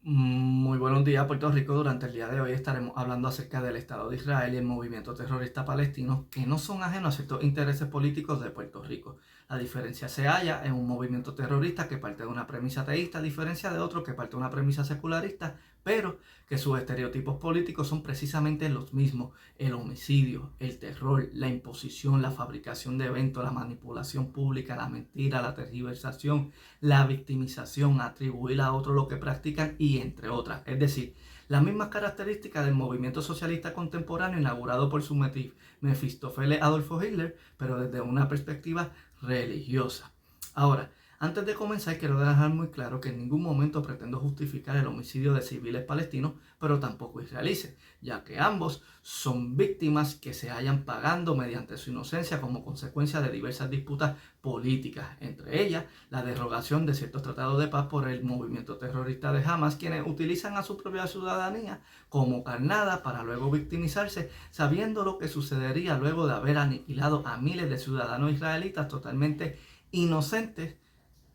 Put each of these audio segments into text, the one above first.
Muy buenos días, Puerto Rico. Durante el día de hoy estaremos hablando acerca del Estado de Israel y el movimiento terrorista palestino, que no son ajenos a ciertos intereses políticos de Puerto Rico. La diferencia se halla en un movimiento terrorista que parte de una premisa teísta, a diferencia de otro que parte de una premisa secularista, pero que sus estereotipos políticos son precisamente los mismos: el homicidio, el terror, la imposición, la fabricación de eventos, la manipulación pública, la mentira, la tergiversación, la victimización, atribuir a otros lo que practican y entre otras. Es decir, las mismas características del movimiento socialista contemporáneo inaugurado por su Mefistófeles Adolfo Hitler, pero desde una perspectiva religiosa. Ahora, antes de comenzar, quiero dejar muy claro que en ningún momento pretendo justificar el homicidio de civiles palestinos, pero tampoco israelíes, ya que ambos son víctimas que se hallan pagando mediante su inocencia como consecuencia de diversas disputas políticas, entre ellas la derogación de ciertos tratados de paz por el movimiento terrorista de Hamas, quienes utilizan a su propia ciudadanía como carnada para luego victimizarse, sabiendo lo que sucedería luego de haber aniquilado a miles de ciudadanos israelitas totalmente inocentes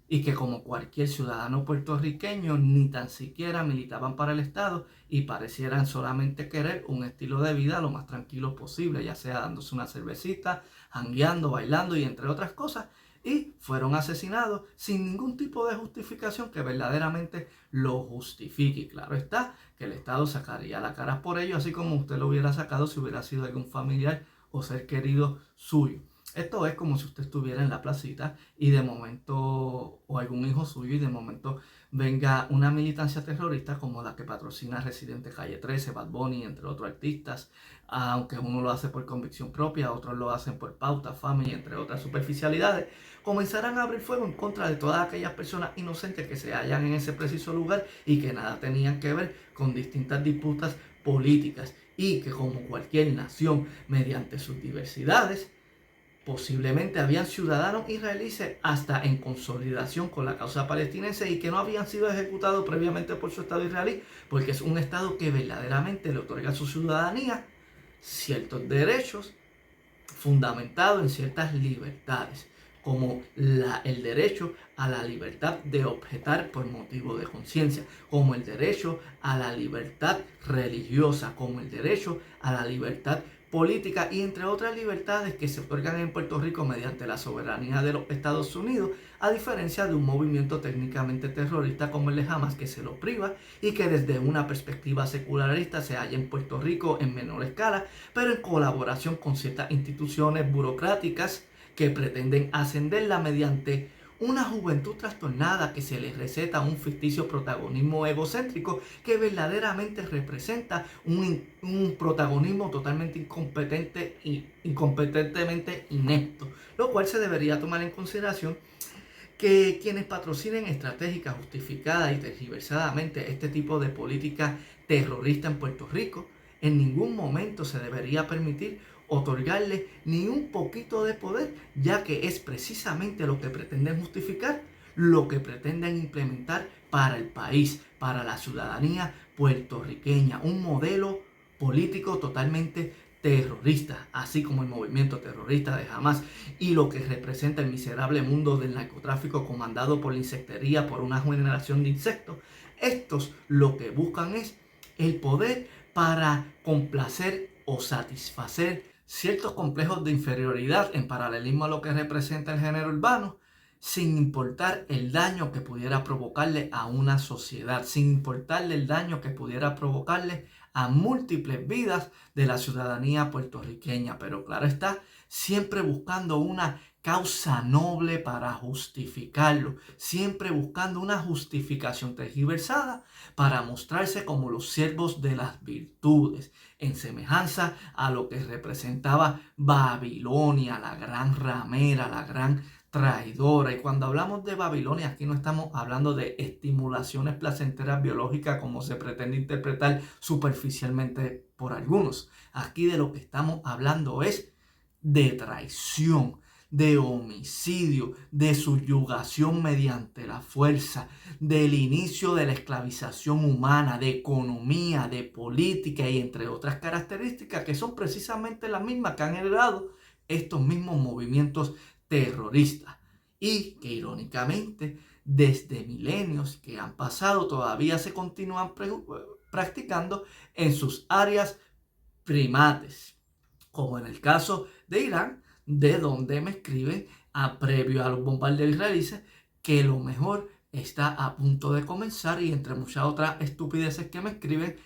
y que, como cualquier ciudadano puertorriqueño, ni tan siquiera militaban para el Estado y parecieran solamente querer un estilo de vida lo más tranquilo posible, ya sea dándose una cervecita, jangueando, bailando y entre otras cosas, y fueron asesinados sin ningún tipo de justificación que verdaderamente lo justifique. Y claro está que el Estado sacaría la cara por ello, así como usted lo hubiera sacado si hubiera sido algún familiar o ser querido suyo. Esto es como si usted estuviera en la placita y de momento, o algún hijo suyo, y de momento venga una militancia terrorista como la que patrocina Residente Calle 13, Bad Bunny, entre otros artistas, aunque uno lo hace por convicción propia, otros lo hacen por pauta, fama y entre otras superficialidades, comenzarán a abrir fuego en contra de todas aquellas personas inocentes que se hallan en ese preciso lugar y que nada tenían que ver con distintas disputas políticas, y que, como cualquier nación, mediante sus diversidades, posiblemente habían ciudadanos israelíes hasta en consolidación con la causa palestinense y que no habían sido ejecutados previamente por su Estado israelí, porque es un Estado que verdaderamente le otorga a su ciudadanía ciertos derechos fundamentado en ciertas libertades, como el derecho a la libertad de objetar por motivo de conciencia, como el derecho a la libertad religiosa, como el derecho a la libertad política y entre otras libertades que se otorgan en Puerto Rico mediante la soberanía de los Estados Unidos, a diferencia de un movimiento técnicamente terrorista como el de Hamas, que se lo priva y que desde una perspectiva secularista se halla en Puerto Rico en menor escala, pero en colaboración con ciertas instituciones burocráticas que pretenden ascenderla mediante una juventud trastornada que se les receta un ficticio protagonismo egocéntrico que verdaderamente representa un protagonismo totalmente incompetente y incompetentemente inepto, lo cual se debería tomar en consideración que quienes patrocinen estratégica, justificada y tergiversadamente este tipo de política terrorista en Puerto Rico, en ningún momento se debería permitir otorgarle ni un poquito de poder, ya que es precisamente lo que pretenden justificar, lo que pretenden implementar para el país, para la ciudadanía puertorriqueña, un modelo político totalmente terrorista, así como el movimiento terrorista de Hamas y lo que representa el miserable mundo del narcotráfico comandado por la insectería, por una generación de insectos. Estos lo que buscan es el poder para complacer o satisfacer ciertos complejos de inferioridad en paralelismo a lo que representa el género urbano, sin importar el daño que pudiera provocarle a una sociedad, sin importarle el daño que pudiera provocarle a múltiples vidas de la ciudadanía puertorriqueña. Pero claro está, siempre buscando una causa noble para justificarlo, siempre buscando una justificación tergiversada para mostrarse como los siervos de las virtudes, en semejanza a lo que representaba Babilonia, la gran ramera, la gran traidora. Y cuando hablamos de Babilonia, aquí no estamos hablando de estimulaciones placenteras biológicas como se pretende interpretar superficialmente por algunos. Aquí de lo que estamos hablando es de traición, de homicidio, de subyugación mediante la fuerza, del inicio de la esclavización humana, de economía, de política y entre otras características que son precisamente las mismas que han generado estos mismos movimientos terroristas y que irónicamente desde milenios que han pasado todavía se continúan practicando en sus áreas primates, como en el caso de Irán, de donde me escriben previo a los bombardeos israelíes que lo mejor está a punto de comenzar, y entre muchas otras estupideces que me escriben,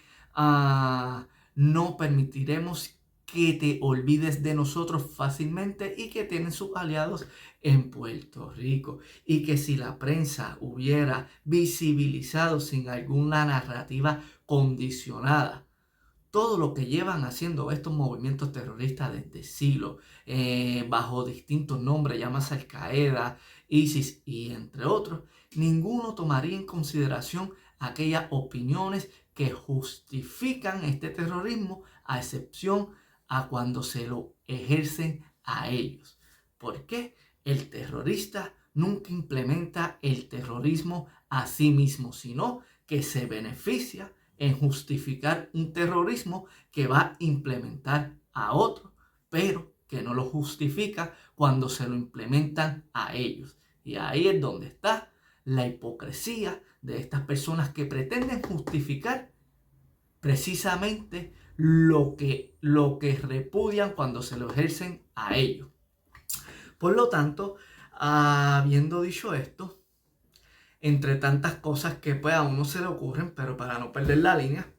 no permitiremos que te olvides de nosotros fácilmente, y que tienen sus aliados en Puerto Rico, y que si la prensa hubiera visibilizado sin alguna narrativa condicionada todo lo que llevan haciendo estos movimientos terroristas desde siglos, bajo distintos nombres, llámase Al Qaeda, ISIS y entre otros, ninguno tomaría en consideración aquellas opiniones que justifican este terrorismo, a excepción a cuando se lo ejercen a ellos. ¿Por qué? El terrorista nunca implementa el terrorismo a sí mismo, sino que se beneficia en justificar un terrorismo que va a implementar a otro, pero que no lo justifica cuando se lo implementan a ellos. Y ahí es donde está la hipocresía de estas personas que pretenden justificar precisamente lo que repudian cuando se lo ejercen a ellos. Por lo tanto, habiendo dicho esto, entre tantas cosas que pues a uno se le ocurren, pero para no perder la línea,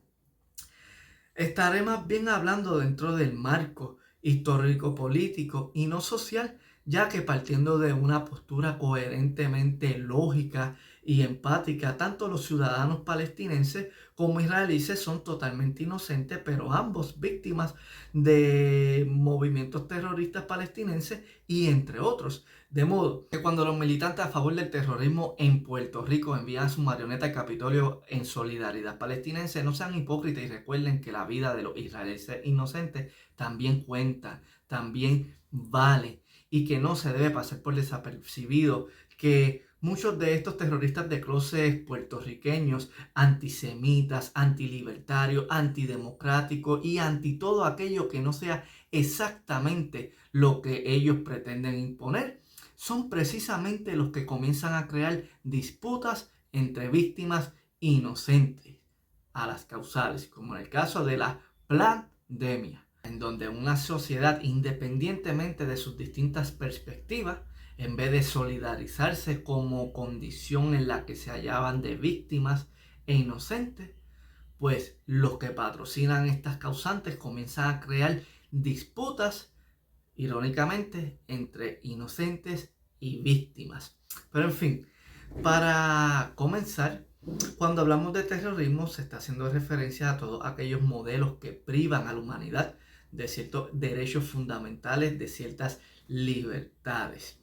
estaré más bien hablando dentro del marco histórico, político y no social, ya que partiendo de una postura coherentemente lógica y empática, tanto los ciudadanos palestinenses como israelíes son totalmente inocentes, pero ambos víctimas de movimientos terroristas palestinenses y entre otros. De modo que cuando los militantes a favor del terrorismo en Puerto Rico envían su marioneta al Capitolio en solidaridad palestinense, no sean hipócritas y recuerden que la vida de los israelíes inocentes también cuenta, también vale, y que no se debe pasar por desapercibido que muchos de estos terroristas de closet puertorriqueños, antisemitas, antilibertarios, antidemocráticos y anti todo aquello que no sea exactamente lo que ellos pretenden imponer, son precisamente los que comienzan a crear disputas entre víctimas inocentes a las causales, como en el caso de la pandemia, en donde una sociedad, independientemente de sus distintas perspectivas, en vez de solidarizarse como condición en la que se hallaban de víctimas e inocentes, pues los que patrocinan estas causantes comienzan a crear disputas, irónicamente, entre inocentes y víctimas. Pero en fin, para comenzar, cuando hablamos de terrorismo se está haciendo referencia a todos aquellos modelos que privan a la humanidad de ciertos derechos fundamentales, de ciertas libertades,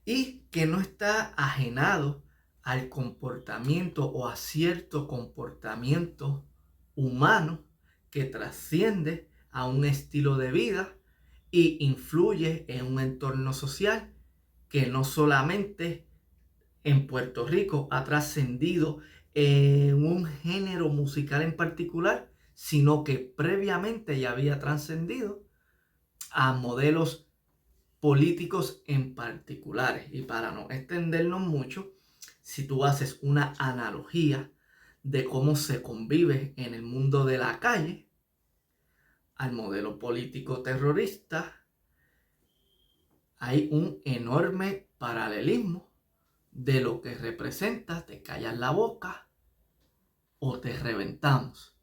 y que no está ajenado al comportamiento o a cierto comportamiento humano que trasciende a un estilo de vida y influye en un entorno social que no solamente en Puerto Rico ha trascendido en un género musical en particular, sino que previamente ya había trascendido a modelos políticos en particulares. Y para no extendernos mucho, si tú haces una analogía de cómo se convive en el mundo de la calle al modelo político terrorista, hay un enorme paralelismo de lo que representa: te callas la boca o te reventamos.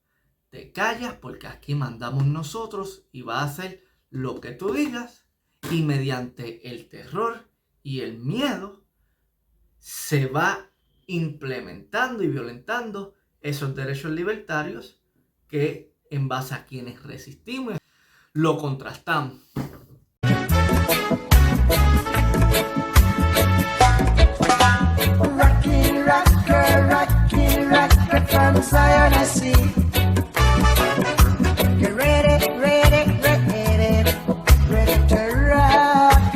Te callas porque aquí mandamos nosotros y vas a hacer lo que tú digas, y mediante el terror y el miedo se va implementando y violentando esos derechos libertarios que, en base a quienes resistimos, lo contrastamos. Rocky, rocker, rocky, rocker from Zion, I see. Get ready, ready, ready, ready to rock.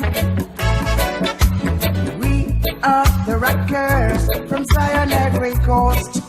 We are the rockers from Zion, every coast.